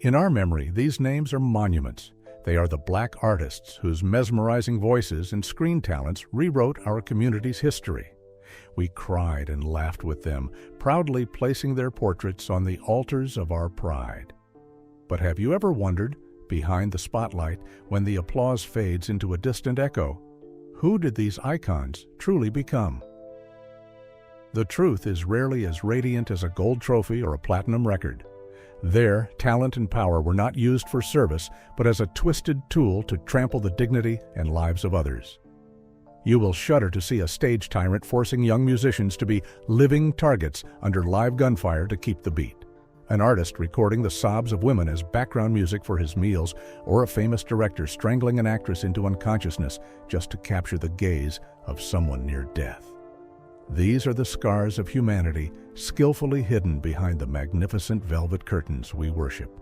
In our memory, these names are monuments. They are the black artists whose mesmerizing voices and screen talents rewrote our community's history. We cried and laughed with them, proudly placing their portraits on the altars of our pride. But have you ever wondered, behind the spotlight, when the applause fades into a distant echo, who did these icons truly become? The truth is rarely as radiant as a gold trophy or a platinum record. Their talent and power were not used for service, but as a twisted tool to trample the dignity and lives of others. You will shudder to see a stage tyrant forcing young musicians to be living targets under live gunfire to keep the beat. An artist recording the sobs of women as background music for his meals, or a famous director strangling an actress into unconsciousness just to capture the gaze of someone near death. These are the scars of humanity, skillfully hidden behind the magnificent velvet curtains we worship.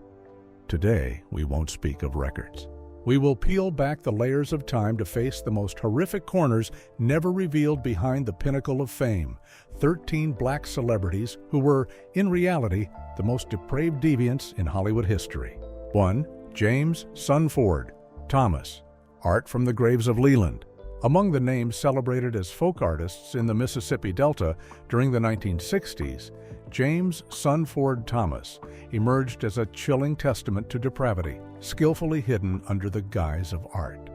Today, we won't speak of records. We will peel back the layers of time to face the most horrific corners never revealed behind the pinnacle of fame. 13 black celebrities who were, in reality, the most depraved deviants in Hollywood history. 1. James "Son" Ford Thomas, art from the graves of Leland. Among the names celebrated as folk artists in the Mississippi Delta during the 1960s, James "Son" Ford Thomas emerged as a chilling testament to depravity, skillfully hidden under the guise of art.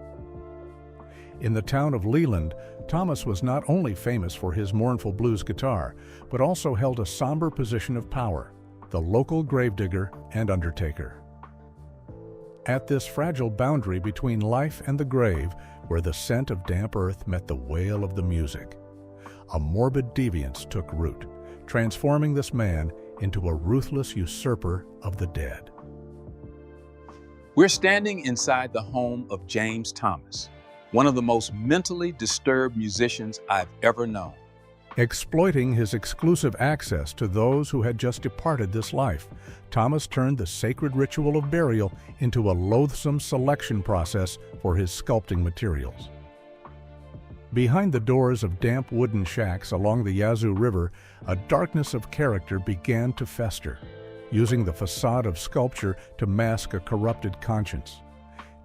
In the town of Leland, Thomas was not only famous for his mournful blues guitar, but also held a somber position of power, the local gravedigger and undertaker. At this fragile boundary between life and the grave, where the scent of damp earth met the wail of the music, a morbid deviance took root, transforming this man into a ruthless usurper of the dead. We're standing inside the home of James Thomas, one of the most mentally disturbed musicians I've ever known. Exploiting his exclusive access to those who had just departed this life, Thomas turned the sacred ritual of burial into a loathsome selection process for his sculpting materials. Behind the doors of damp wooden shacks along the Yazoo River, a darkness of character began to fester, using the facade of sculpture to mask a corrupted conscience.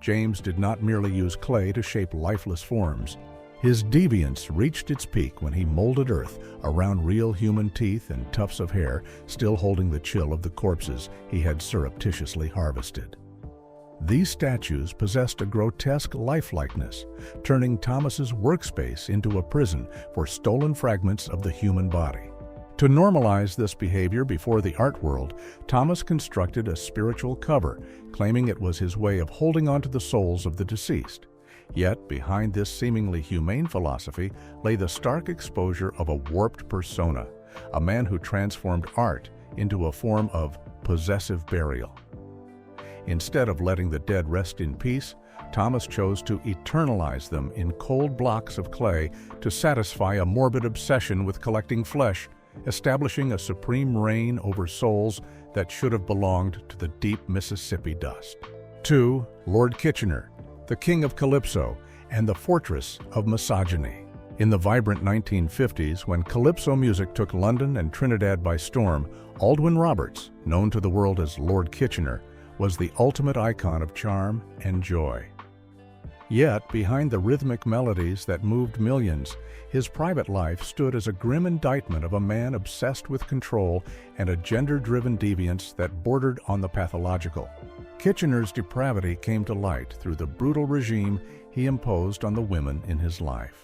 James did not merely use clay to shape lifeless forms. His deviance reached its peak when he molded earth around real human teeth and tufts of hair, still holding the chill of the corpses he had surreptitiously harvested. These statues possessed a grotesque lifelikeness, turning Thomas's workspace into a prison for stolen fragments of the human body. To normalize this behavior before the art world, Thomas constructed a spiritual cover, claiming it was his way of holding on to the souls of the deceased. Yet, behind this seemingly humane philosophy lay the stark exposure of a warped persona, a man who transformed art into a form of possessive burial. Instead of letting the dead rest in peace, Thomas chose to eternalize them in cold blocks of clay to satisfy a morbid obsession with collecting flesh, establishing a supreme reign over souls that should have belonged to the deep Mississippi dust. 2. Lord Kitchener, the king of calypso and the fortress of misogyny. In the vibrant 1950s, when calypso music took London and Trinidad by storm, Aldwin Roberts, known to the world as Lord Kitchener, was the ultimate icon of charm and joy. Yet, behind the rhythmic melodies that moved millions, his private life stood as a grim indictment of a man obsessed with control and a gender-driven deviance that bordered on the pathological. Kitchener's depravity came to light through the brutal regime he imposed on the women in his life.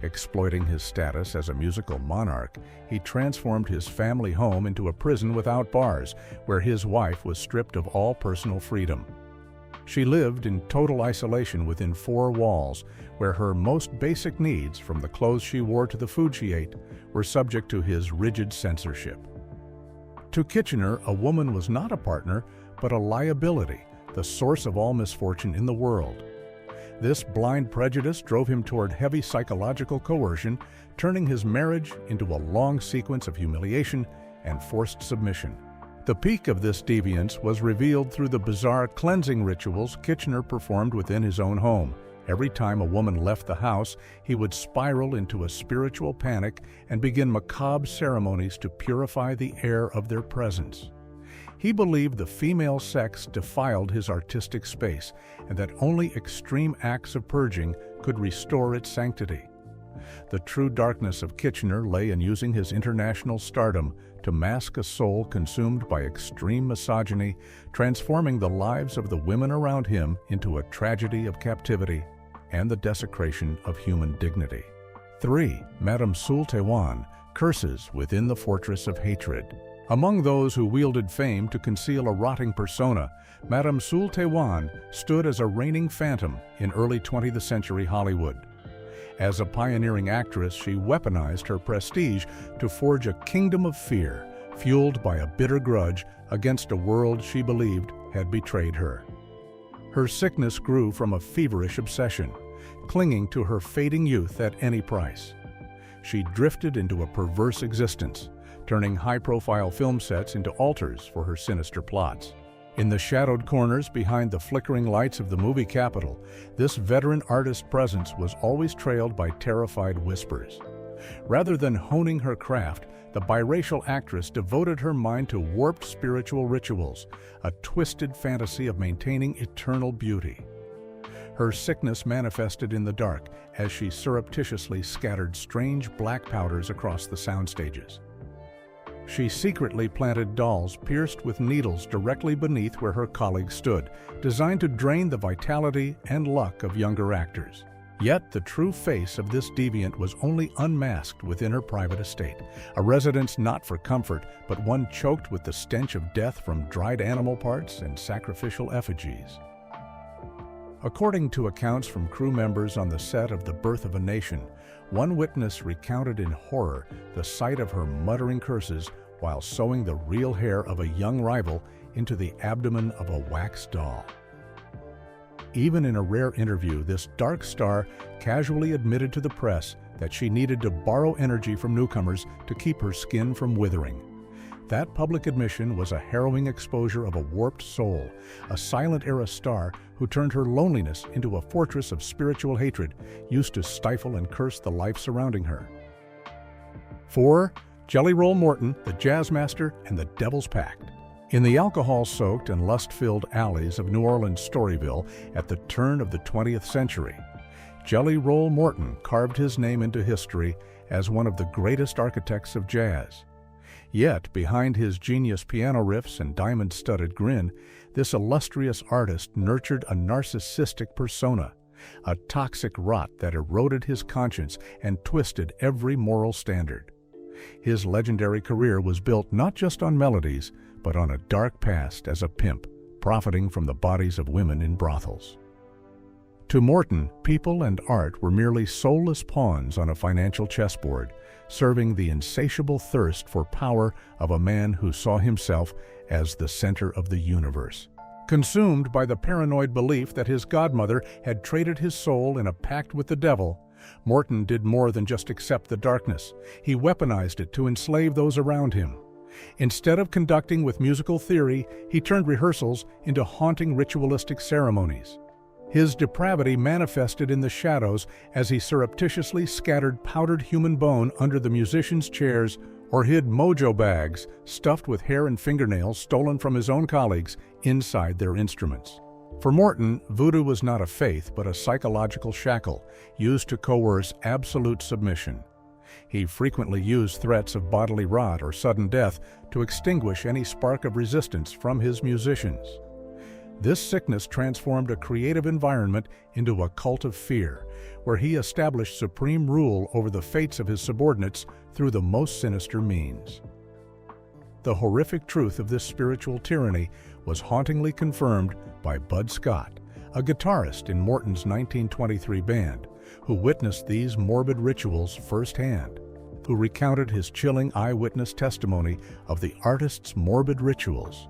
Exploiting his status as a musical monarch, he transformed his family home into a prison without bars, where his wife was stripped of all personal freedom. She lived in total isolation within 4 walls, where her most basic needs, from the clothes she wore to the food she ate, were subject to his rigid censorship. To Kitchener, a woman was not a partner, but a liability, the source of all misfortune in the world. This blind prejudice drove him toward heavy psychological coercion, turning his marriage into a long sequence of humiliation and forced submission. The peak of this deviance was revealed through the bizarre cleansing rituals Kitchener performed within his own home. Every time a woman left the house, he would spiral into a spiritual panic and begin macabre ceremonies to purify the air of their presence. He believed the female sex defiled his artistic space and that only extreme acts of purging could restore its sanctity. The true darkness of Kitchener lay in using his international stardom to mask a soul consumed by extreme misogyny, transforming the lives of the women around him into a tragedy of captivity and the desecration of human dignity. 3. Madame Sul-Te-Wan, curses within the fortress of hatred. Among those who wielded fame to conceal a rotting persona, Madame Sul-Te-Wan stood as a reigning phantom in early 20th century Hollywood. As a pioneering actress, she weaponized her prestige to forge a kingdom of fear, fueled by a bitter grudge against a world she believed had betrayed her. Her sickness grew from a feverish obsession, clinging to her fading youth at any price. She drifted into a perverse existence, turning high-profile film sets into altars for her sinister plots. In the shadowed corners behind the flickering lights of the movie capital, this veteran artist's presence was always trailed by terrified whispers. Rather than honing her craft, the biracial actress devoted her mind to warped spiritual rituals, a twisted fantasy of maintaining eternal beauty. Her sickness manifested in the dark as she surreptitiously scattered strange black powders across the sound stages. She secretly planted dolls pierced with needles directly beneath where her colleagues stood, designed to drain the vitality and luck of younger actors. Yet the true face of this deviant was only unmasked within her private estate, a residence not for comfort, but one choked with the stench of death from dried animal parts and sacrificial effigies. According to accounts from crew members on the set of The Birth of a Nation, one witness recounted in horror the sight of her muttering curses while sewing the real hair of a young rival into the abdomen of a wax doll. Even in a rare interview, this dark star casually admitted to the press that she needed to borrow energy from newcomers to keep her skin from withering. That public admission was a harrowing exposure of a warped soul, a silent-era star who turned her loneliness into a fortress of spiritual hatred used to stifle and curse the life surrounding her. 4. Jelly Roll Morton, the Jazz Master, and the Devil's Pact. In the alcohol-soaked and lust-filled alleys of New Orleans' Storyville at the turn of the 20th century, Jelly Roll Morton carved his name into history as one of the greatest architects of jazz. Yet, behind his genius piano riffs and diamond-studded grin, this illustrious artist nurtured a narcissistic persona, a toxic rot that eroded his conscience and twisted every moral standard. His legendary career was built not just on melodies, but on a dark past as a pimp, profiting from the bodies of women in brothels. To Morton, people and art were merely soulless pawns on a financial chessboard, serving the insatiable thirst for power of a man who saw himself as the center of the universe. Consumed by the paranoid belief that his godmother had traded his soul in a pact with the devil, Morton did more than just accept the darkness. He weaponized it to enslave those around him. Instead of conducting with musical theory, he turned rehearsals into haunting ritualistic ceremonies. His depravity manifested in the shadows as he surreptitiously scattered powdered human bone under the musicians' chairs or hid mojo bags stuffed with hair and fingernails stolen from his own colleagues inside their instruments. For Morton, voodoo was not a faith but a psychological shackle used to coerce absolute submission. He frequently used threats of bodily rot or sudden death to extinguish any spark of resistance from his musicians. This sickness transformed a creative environment into a cult of fear, where he established supreme rule over the fates of his subordinates through the most sinister means. The horrific truth of this spiritual tyranny was hauntingly confirmed by Bud Scott, a guitarist in Morton's 1923 band, who witnessed these morbid rituals firsthand, who recounted his chilling eyewitness testimony of the artist's morbid rituals.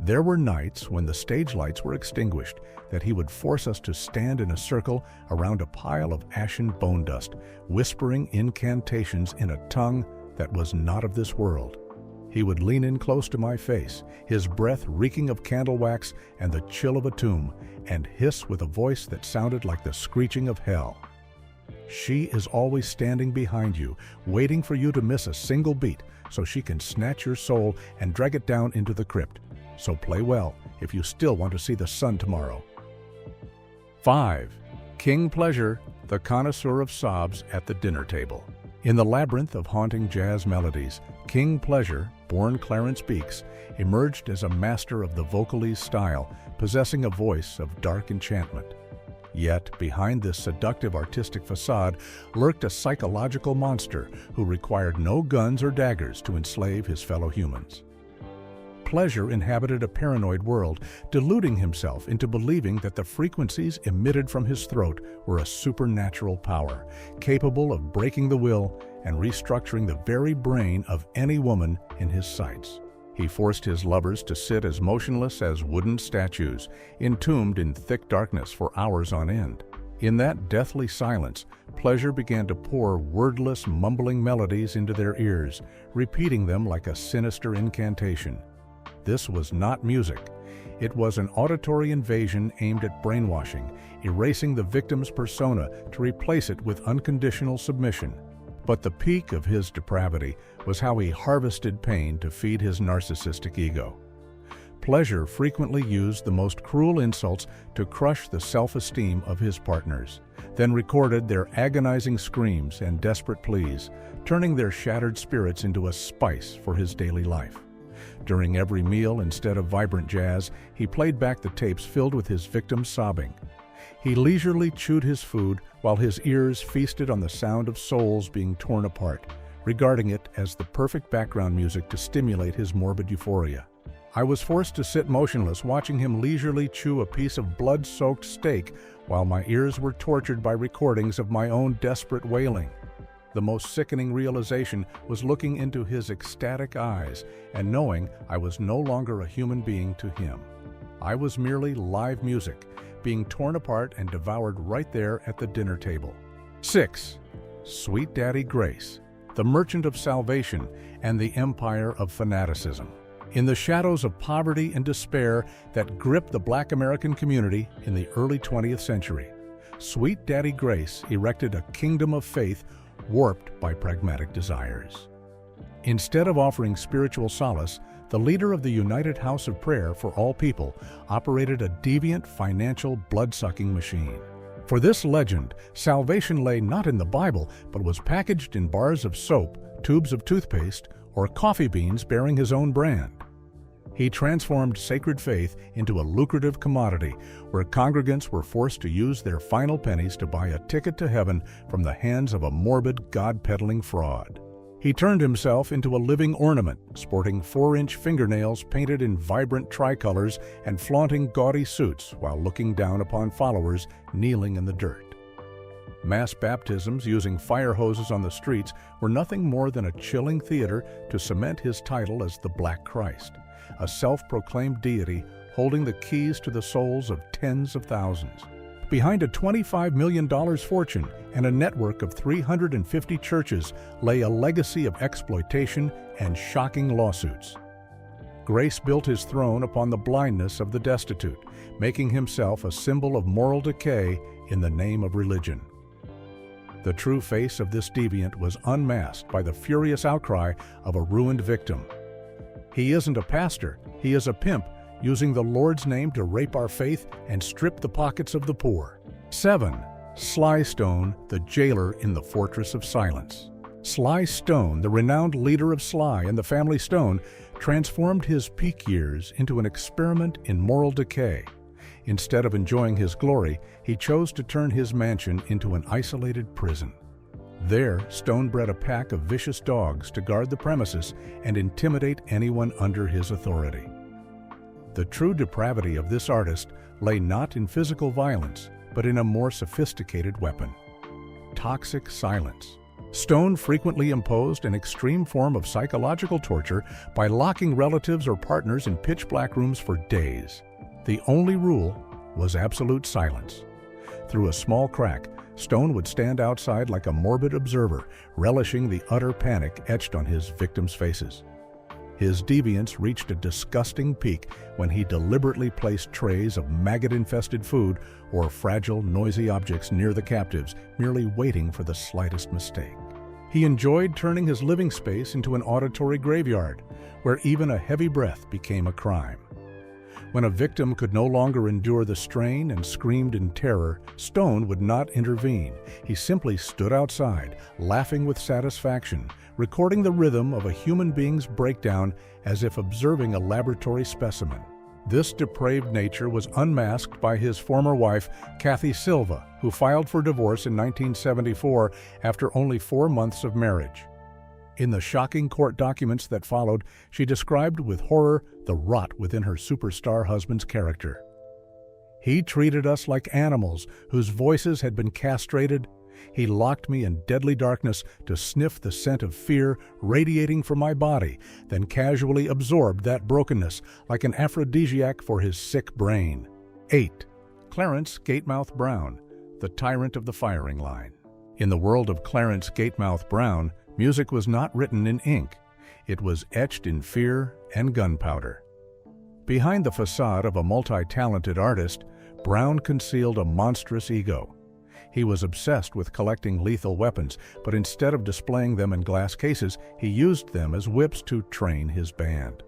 There were nights when the stage lights were extinguished that he would force us to stand in a circle around a pile of ashen bone dust, whispering incantations in a tongue that was not of this world. He would lean in close to my face, his breath reeking of candle wax and the chill of a tomb, and hiss with a voice that sounded like the screeching of hell. She is always standing behind you, waiting for you to miss a single beat so she can snatch your soul and drag it down into the crypt. So play well if you still want to see the sun tomorrow. 5. King Pleasure, the connoisseur of sobs at the dinner table. In the labyrinth of haunting jazz melodies, King Pleasure, born Clarence Beeks, emerged as a master of the vocalese style, possessing a voice of dark enchantment. Yet, behind this seductive artistic facade lurked a psychological monster who required no guns or daggers to enslave his fellow humans. Pleasure inhabited a paranoid world, deluding himself into believing that the frequencies emitted from his throat were a supernatural power, capable of breaking the will and restructuring the very brain of any woman in his sights. He forced his lovers to sit as motionless as wooden statues, entombed in thick darkness for hours on end. In that deathly silence, Pleasure began to pour wordless, mumbling melodies into their ears, repeating them like a sinister incantation. This was not music. It was an auditory invasion aimed at brainwashing, erasing the victim's persona to replace it with unconditional submission. But the peak of his depravity was how he harvested pain to feed his narcissistic ego. Pleasure frequently used the most cruel insults to crush the self-esteem of his partners, then recorded their agonizing screams and desperate pleas, turning their shattered spirits into a spice for his daily life. During every meal, instead of vibrant jazz, he played back the tapes filled with his victims sobbing. He leisurely chewed his food while his ears feasted on the sound of souls being torn apart, regarding it as the perfect background music to stimulate his morbid euphoria. I was forced to sit motionless, watching him leisurely chew a piece of blood-soaked steak while my ears were tortured by recordings of my own desperate wailing. The most sickening realization was looking into his ecstatic eyes and knowing I was no longer a human being to him. I was merely live music, being torn apart and devoured right there at the dinner table. 6. Sweet Daddy Grace, the merchant of salvation and the empire of fanaticism. In the shadows of poverty and despair that gripped the Black American community in the early 20th century, Sweet Daddy Grace erected a kingdom of faith warped by pragmatic desires. Instead of offering spiritual solace, the leader of the United House of Prayer for All People operated a deviant financial blood-sucking machine. For this legend, salvation lay not in the Bible, but was packaged in bars of soap, tubes of toothpaste, or coffee beans bearing his own brand. He transformed sacred faith into a lucrative commodity where congregants were forced to use their final pennies to buy a ticket to heaven from the hands of a morbid, God-peddling fraud. He turned himself into a living ornament, sporting 4-inch fingernails painted in vibrant tricolors and flaunting gaudy suits while looking down upon followers kneeling in the dirt. Mass baptisms using fire hoses on the streets were nothing more than a chilling theater to cement his title as the Black Christ, a self-proclaimed deity holding the keys to the souls of tens of thousands. Behind a $25 million fortune and a network of 350 churches lay a legacy of exploitation and shocking lawsuits. Grace built his throne upon the blindness of the destitute, making himself a symbol of moral decay in the name of religion. The true face of this deviant was unmasked by the furious outcry of a ruined victim. He isn't a pastor, he is a pimp, using the Lord's name to rape our faith and strip the pockets of the poor. 7. Sly Stone, the jailer in the Fortress of Silence. Sly Stone, the renowned leader of Sly and the family Stone, transformed his peak years into an experiment in moral decay. Instead of enjoying his glory, he chose to turn his mansion into an isolated prison. There, Stone bred a pack of vicious dogs to guard the premises and intimidate anyone under his authority. The true depravity of this artist lay not in physical violence, but in a more sophisticated weapon: toxic silence. Stone frequently imposed an extreme form of psychological torture by locking relatives or partners in pitch-black rooms for days. The only rule was absolute silence. Through a small crack, Stone would stand outside like a morbid observer, relishing the utter panic etched on his victims' faces. His deviance reached a disgusting peak when he deliberately placed trays of maggot-infested food or fragile, noisy objects near the captives, merely waiting for the slightest mistake. He enjoyed turning his living space into an auditory graveyard, where even a heavy breath became a crime. When a victim could no longer endure the strain and screamed in terror, Stone would not intervene. He simply stood outside, laughing with satisfaction, recording the rhythm of a human being's breakdown as if observing a laboratory specimen. This depraved nature was unmasked by his former wife, Kathy Silva, who filed for divorce in 1974 after only 4 months of marriage. In the shocking court documents that followed, she described with horror the rot within her superstar husband's character. He treated us like animals whose voices had been castrated. He locked me in deadly darkness to sniff the scent of fear radiating from my body, then casually absorbed that brokenness like an aphrodisiac for his sick brain. 8. Clarence Gatemouth Brown, the tyrant of the firing line. In the world of Clarence Gatemouth Brown, music was not written in ink. It was etched in fear and gunpowder. Behind the facade of a multi-talented artist, Brown concealed a monstrous ego. He was obsessed with collecting lethal weapons, but instead of displaying them in glass cases, he used them as whips to train his band.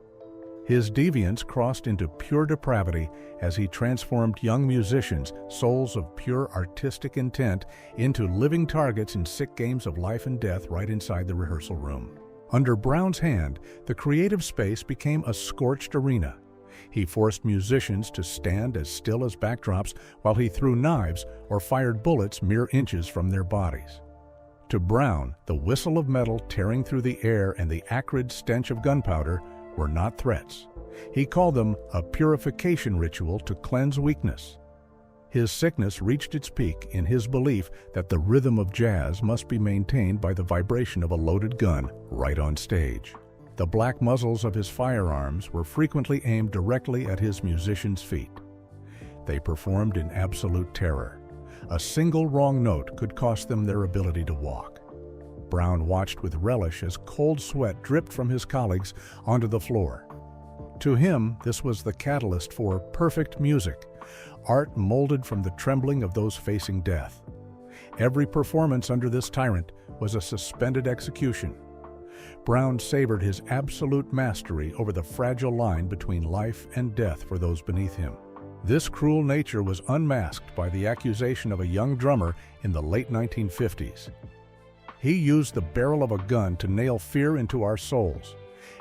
His deviance crossed into pure depravity as he transformed young musicians, souls of pure artistic intent, into living targets in sick games of life and death right inside the rehearsal room. Under Brown's hand, the creative space became a scorched arena. He forced musicians to stand as still as backdrops while he threw knives or fired bullets mere inches from their bodies. To Brown, the whistle of metal tearing through the air and the acrid stench of gunpowder were not threats. He called them a purification ritual to cleanse weakness. His sickness reached its peak in his belief that the rhythm of jazz must be maintained by the vibration of a loaded gun right on stage. The black muzzles of his firearms were frequently aimed directly at his musicians' feet. They performed in absolute terror. A single wrong note could cost them their ability to walk. Brown watched with relish as cold sweat dripped from his colleagues onto the floor. To him, this was the catalyst for perfect music, art molded from the trembling of those facing death. Every performance under this tyrant was a suspended execution. Brown savored his absolute mastery over the fragile line between life and death for those beneath him. This cruel nature was unmasked by the accusation of a young drummer in the late 1950s. He used the barrel of a gun to nail fear into our souls.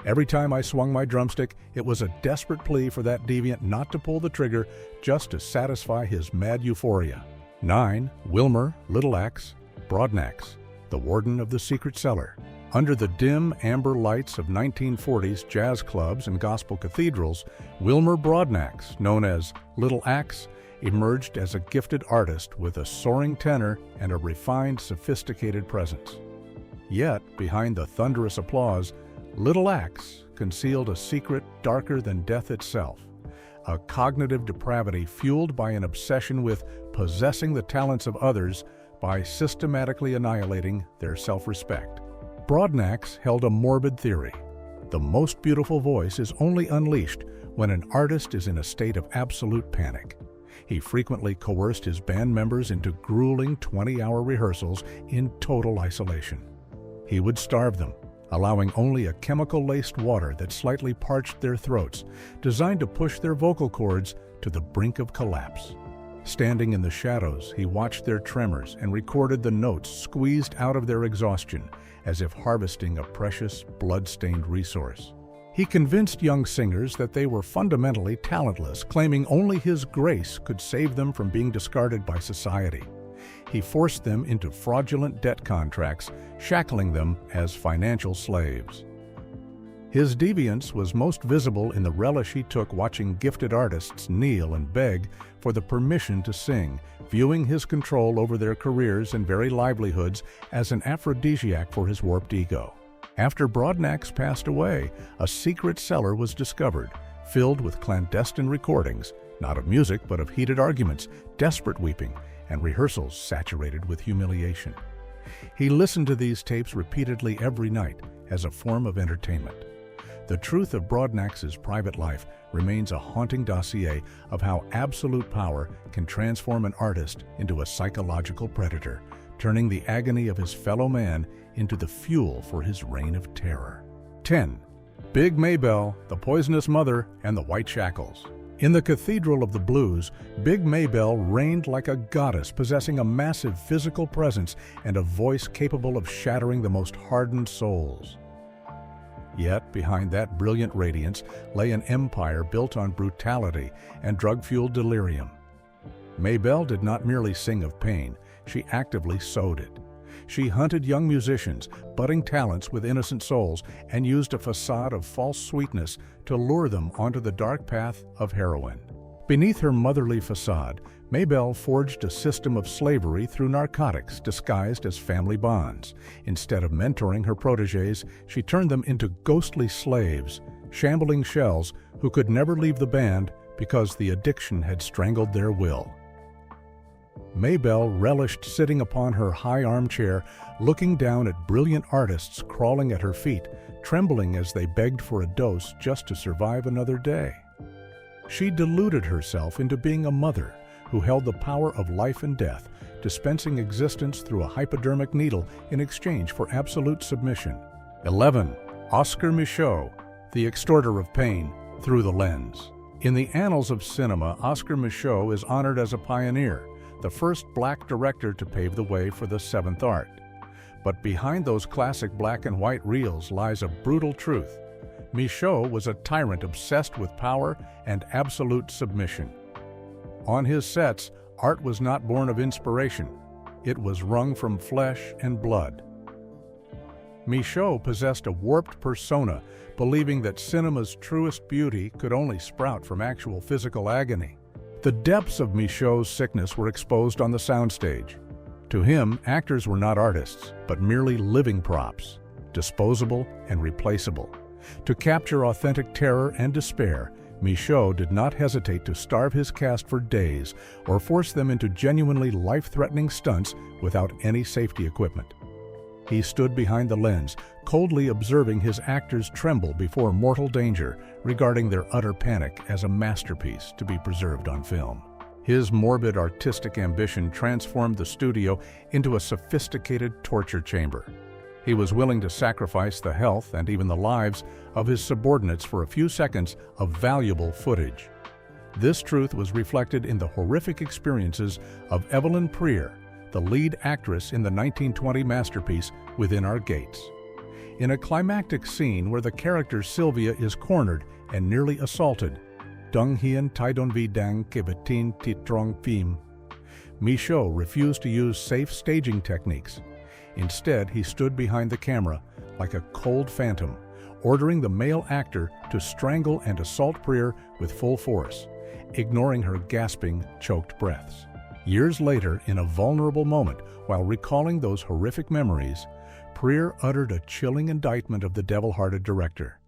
Every time I swung my drumstick, it was a desperate plea for that deviant not to pull the trigger just to satisfy his mad euphoria. 9. Wilmer Little Axe Broadnax, the warden of the secret cellar. Under the dim amber lights of 1940s jazz clubs and gospel cathedrals, Wilmer Broadnax, known as Little Axe, emerged as a gifted artist with a soaring tenor and a refined, sophisticated presence. Yet, behind the thunderous applause, Little Axe concealed a secret darker than death itself, a cognitive depravity fueled by an obsession with possessing the talents of others by systematically annihilating their self-respect. Broadnax held a morbid theory. The most beautiful voice is only unleashed when an artist is in a state of absolute panic. He frequently coerced his band members into grueling 20-hour rehearsals in total isolation. He would starve them, allowing only a chemical-laced water that slightly parched their throats, designed to push their vocal cords to the brink of collapse. Standing in the shadows, he watched their tremors and recorded the notes squeezed out of their exhaustion, as if harvesting a precious, blood-stained resource. He convinced young singers that they were fundamentally talentless, claiming only his grace could save them from being discarded by society. He forced them into fraudulent debt contracts, shackling them as financial slaves. His deviance was most visible in the relish he took watching gifted artists kneel and beg for the permission to sing, viewing his control over their careers and very livelihoods as an aphrodisiac for his warped ego. After Broadnax passed away, a secret cellar was discovered, filled with clandestine recordings, not of music but of heated arguments, desperate weeping, and rehearsals saturated with humiliation. He listened to these tapes repeatedly every night as a form of entertainment. The truth of Broadnax's private life remains a haunting dossier of how absolute power can transform an artist into a psychological predator, turning the agony of his fellow man into the fuel for his reign of terror. 10. Big Maybelle, the Poisonous Mother, and the White Shackles. In the Cathedral of the Blues, Big Maybelle reigned like a goddess, possessing a massive physical presence and a voice capable of shattering the most hardened souls. Yet, behind that brilliant radiance lay an empire built on brutality and drug-fueled delirium. Maybelle did not merely sing of pain, she actively sowed it. She hunted young musicians, budding talents with innocent souls, and used a facade of false sweetness to lure them onto the dark path of heroin. Beneath her motherly facade, Maybelle forged a system of slavery through narcotics disguised as family bonds. Instead of mentoring her protégés, she turned them into ghostly slaves, shambling shells who could never leave the band because the addiction had strangled their will. Maybelle relished sitting upon her high armchair, looking down at brilliant artists crawling at her feet, trembling as they begged for a dose just to survive another day. She deluded herself into being a mother who held the power of life and death, dispensing existence through a hypodermic needle in exchange for absolute submission. 11. Oscar Micheaux, the extorter of pain through the lens. In the annals of cinema, Oscar Micheaux is honored as a pioneer, the first black director to pave the way for the seventh art. But behind those classic black and white reels lies a brutal truth. Micheaux was a tyrant obsessed with power and absolute submission. On his sets, art was not born of inspiration. It was wrung from flesh and blood. Micheaux possessed a warped persona, believing that cinema's truest beauty could only sprout from actual physical agony. The depths of Micheaux's sickness were exposed on the soundstage. To him, actors were not artists, but merely living props, disposable and replaceable. To capture authentic terror and despair, Micheaux did not hesitate to starve his cast for days or force them into genuinely life-threatening stunts without any safety equipment. He stood behind the lens, coldly observing his actors tremble before mortal danger, regarding their utter panic as a masterpiece to be preserved on film. His morbid artistic ambition transformed the studio into a sophisticated torture chamber. He was willing to sacrifice the health and even the lives of his subordinates for a few seconds of valuable footage. This truth was reflected in the horrific experiences of Evelyn Prier, the lead actress in the 1920 masterpiece Within Our Gates. In a climactic scene where the character Sylvia is cornered and nearly assaulted, Dung Hien Tai Don Vi Dang Kevatin Ti Trong Phim, Micheaux refused to use safe staging techniques. Instead, he stood behind the camera like a cold phantom, ordering the male actor to strangle and assault Prier with full force, ignoring her gasping, choked breaths. Years later, in a vulnerable moment, while recalling those horrific memories, Prier uttered a chilling indictment of the devil-hearted director.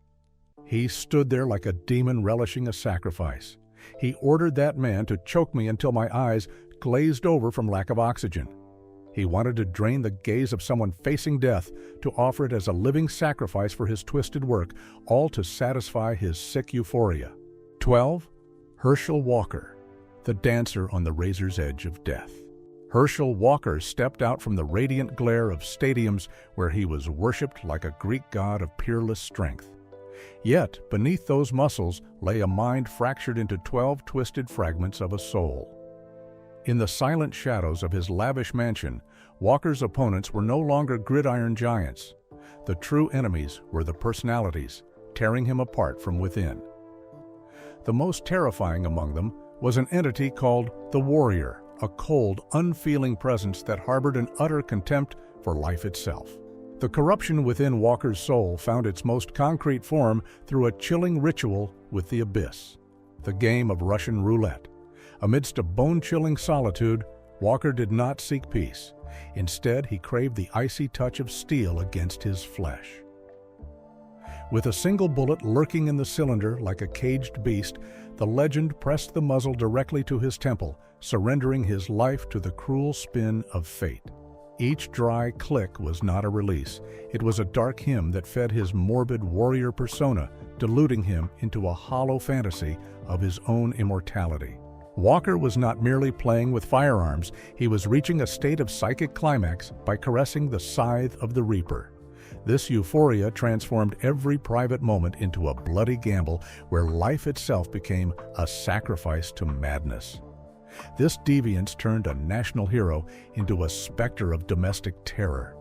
He stood there like a demon relishing a sacrifice. He ordered that man to choke me until my eyes glazed over from lack of oxygen. He wanted to drain the gaze of someone facing death, to offer it as a living sacrifice for his twisted work, all to satisfy his sick euphoria. 12. Herschel Walker, the dancer on the razor's edge of death. Herschel Walker stepped out from the radiant glare of stadiums where he was worshipped like a Greek god of peerless strength. Yet, beneath those muscles lay a mind fractured into 12 twisted fragments of a soul. In the silent shadows of his lavish mansion, Walker's opponents were no longer gridiron giants. The true enemies were the personalities, tearing him apart from within. The most terrifying among them was an entity called the Warrior, a cold, unfeeling presence that harbored an utter contempt for life itself. The corruption within Walker's soul found its most concrete form through a chilling ritual with the abyss, the game of Russian roulette. Amidst a bone-chilling solitude, Walker did not seek peace. Instead, he craved the icy touch of steel against his flesh. With a single bullet lurking in the cylinder like a caged beast, the legend pressed the muzzle directly to his temple, surrendering his life to the cruel spin of fate. Each dry click was not a release. It was a dark hymn that fed his morbid warrior persona, deluding him into a hollow fantasy of his own immortality. Walker was not merely playing with firearms, he was reaching a state of psychic climax by caressing the scythe of the Reaper. This euphoria transformed every private moment into a bloody gamble where life itself became a sacrifice to madness. This deviance turned a national hero into a specter of domestic terror.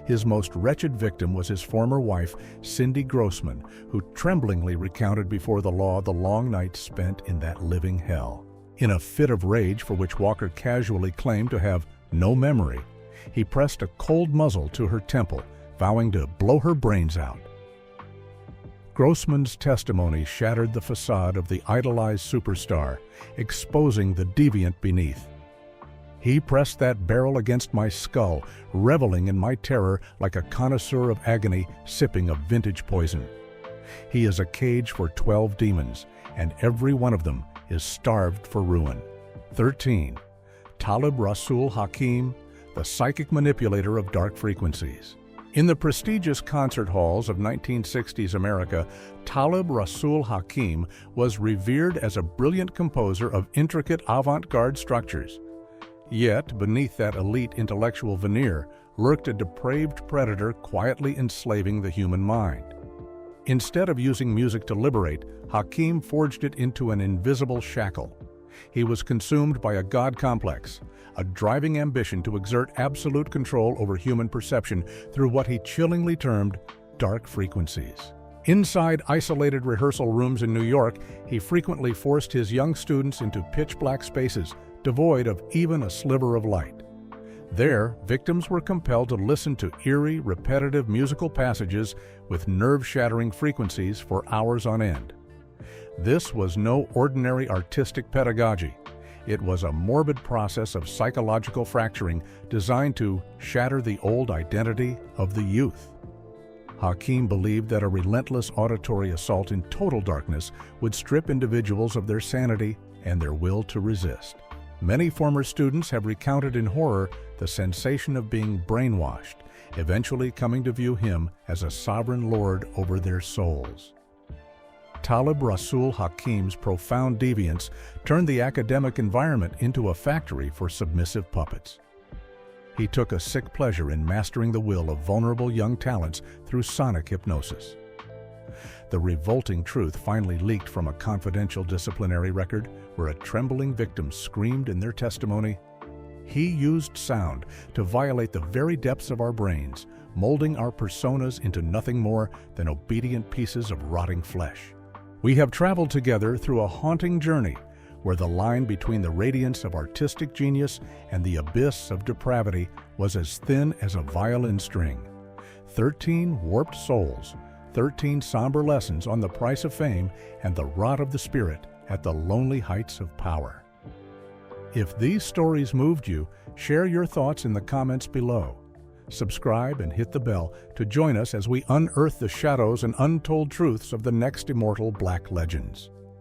His most wretched victim was his former wife, Cindy Grossman, who tremblingly recounted before the law the long nights spent in that living hell. In a fit of rage for which Walker casually claimed to have no memory, he pressed a cold muzzle to her temple, vowing to blow her brains out. Grossman's testimony shattered the facade of the idolized superstar, exposing the deviant beneath. He pressed that barrel against my skull, reveling in my terror like a connoisseur of agony sipping a vintage poison. He is a cage for 12 demons, and every one of them is starved for ruin. 13. Talib Rasul Hakeim, the psychic manipulator of dark frequencies. In the prestigious concert halls of 1960s America, Talib Rasul Hakeim was revered as a brilliant composer of intricate avant-garde structures. Yet, beneath that elite intellectual veneer, lurked a depraved predator quietly enslaving the human mind. Instead of using music to liberate, Hakeim forged it into an invisible shackle. He was consumed by a god complex, a driving ambition to exert absolute control over human perception through what he chillingly termed dark frequencies. Inside isolated rehearsal rooms in New York, he frequently forced his young students into pitch-black spaces, devoid of even a sliver of light. There, victims were compelled to listen to eerie, repetitive musical passages with nerve-shattering frequencies for hours on end. This was no ordinary artistic pedagogy. It was a morbid process of psychological fracturing designed to shatter the old identity of the youth. Hakeim believed that a relentless auditory assault in total darkness would strip individuals of their sanity and their will to resist. Many former students have recounted in horror the sensation of being brainwashed, eventually coming to view him as a sovereign lord over their souls. Talib Rasul Hakeim's profound deviance turned the academic environment into a factory for submissive puppets. He took a sick pleasure in mastering the will of vulnerable young talents through sonic hypnosis. The revolting truth finally leaked from a confidential disciplinary record where a trembling victim screamed in their testimony, "He used sound to violate the very depths of our brains, molding our personas into nothing more than obedient pieces of rotting flesh." We have traveled together through a haunting journey where the line between the radiance of artistic genius and the abyss of depravity was as thin as a violin string. 13 warped souls, 13 somber lessons on the price of fame and the rot of the spirit at the lonely heights of power. If these stories moved you, share your thoughts in the comments below. Subscribe and hit the bell to join us as we unearth the shadows and untold truths of the next immortal Black legends.